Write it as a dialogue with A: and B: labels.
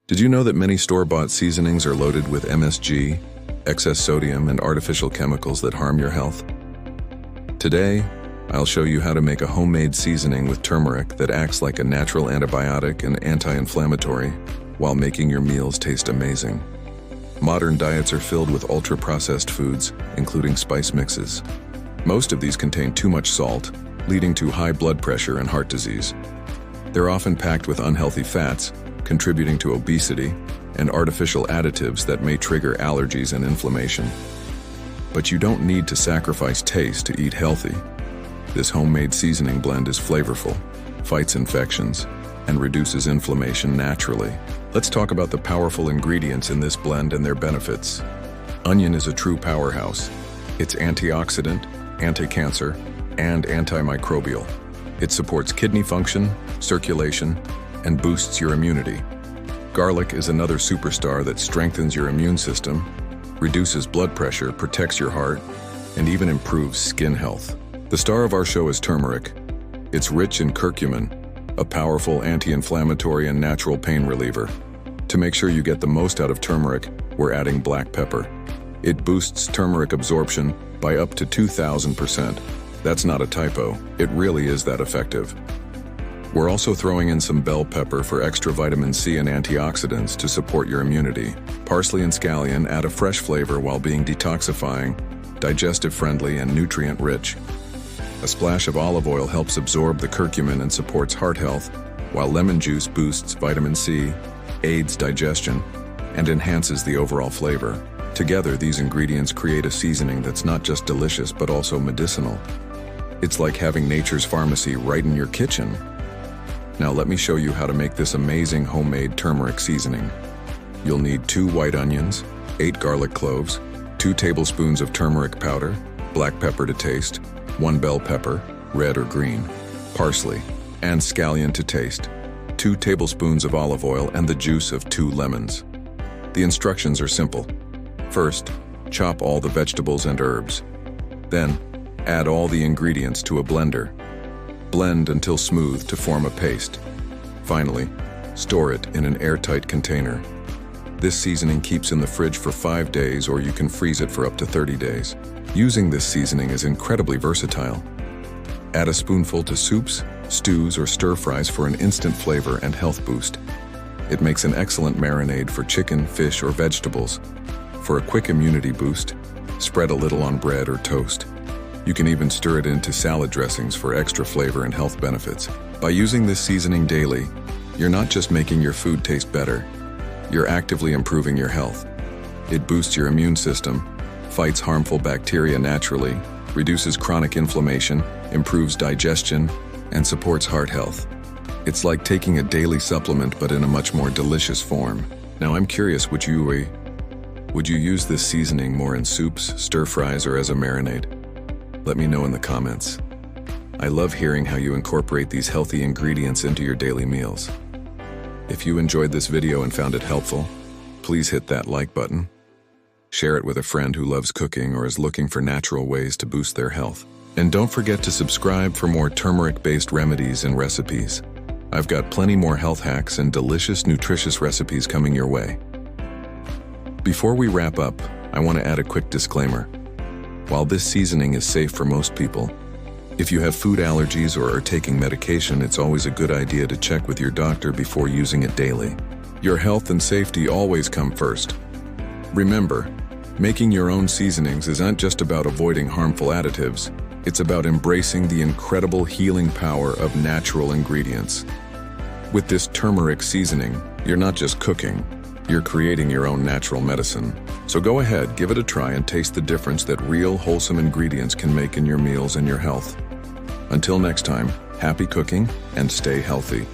A: Did you know that many store-bought seasonings are loaded with MSG, excess sodium, and artificial chemicals that harm your health? Today, I'll show you how to make a homemade seasoning with turmeric that acts like a natural antibiotic and anti-inflammatory while making your meals taste amazing. Modern diets are filled with ultra-processed foods, including spice mixes. Most of these contain too much salt, leading to high blood pressure and heart disease. They're often packed with unhealthy fats, contributing to obesity, and artificial additives that may trigger allergies and inflammation. But you don't need to sacrifice taste to eat healthy. This homemade seasoning blend is flavorful, fights infections, and reduces inflammation naturally. Let's talk about the powerful ingredients in this blend and their benefits. Onion is a true powerhouse. It's antioxidant, anti-cancer, and antimicrobial. It supports kidney function, circulation, and boosts your immunity. Garlic is another superstar that strengthens your immune system, reduces blood pressure, protects your heart, and even improves skin health. The star of our show is turmeric. It's rich in curcumin, a powerful anti-inflammatory and natural pain reliever. To make sure you get the most out of turmeric, we're adding black pepper. It boosts turmeric absorption by up to 2,000%. That's not a typo, it really is that effective. We're also throwing in some bell pepper for extra vitamin C and antioxidants to support your immunity. Parsley and scallion add a fresh flavor while being detoxifying, digestive-friendly, and nutrient-rich. A splash of olive oil helps absorb the curcumin and supports heart health, while lemon juice boosts vitamin C, aids digestion, and enhances the overall flavor. Together, these ingredients create a seasoning that's not just delicious but also medicinal. It's like having nature's pharmacy right in your kitchen. Now let me show you how to make this amazing homemade turmeric seasoning. You'll need 2 white onions, 8 garlic cloves, 2 tablespoons of turmeric powder, black pepper to taste, 1 bell pepper, red or green, parsley, and scallion to taste, 2 tablespoons of olive oil, and the juice of 2 lemons. The instructions are simple. First, chop all the vegetables and herbs. Then, add all the ingredients to a blender. Blend until smooth to form a paste. Finally, store it in an airtight container. This seasoning keeps in the fridge for 5 days, or you can freeze it for up to 30 days. Using this seasoning is incredibly versatile. Add a spoonful to soups, stews, or stir-fries for an instant flavor and health boost. It makes an excellent marinade for chicken, fish, or vegetables. For a quick immunity boost, spread a little on bread or toast. You can even stir it into salad dressings for extra flavor and health benefits. By using this seasoning daily, you're not just making your food taste better, you're actively improving your health. It boosts your immune system, fights harmful bacteria naturally, reduces chronic inflammation, improves digestion, and supports heart health. It's like taking a daily supplement but in a much more delicious form. Now I'm curious, would you use this seasoning more in soups, stir-fries, or as a marinade? Let me know in the comments. I love hearing how you incorporate these healthy ingredients into your daily meals. If you enjoyed this video and found it helpful, please hit that like button. Share it with a friend who loves cooking or is looking for natural ways to boost their health. And don't forget to subscribe for more turmeric-based remedies and recipes. I've got plenty more health hacks and delicious, nutritious recipes coming your way. Before we wrap up, I want to add a quick disclaimer. While this seasoning is safe for most people, if you have food allergies or are taking medication, it's always a good idea to check with your doctor before using it daily. Your health and safety always come first. Remember, making your own seasonings isn't just about avoiding harmful additives, it's about embracing the incredible healing power of natural ingredients. With this turmeric seasoning, you're not just cooking, you're creating your own natural medicine. So go ahead, give it a try and taste the difference that real, wholesome ingredients can make in your meals and your health. Until next time, happy cooking and stay healthy.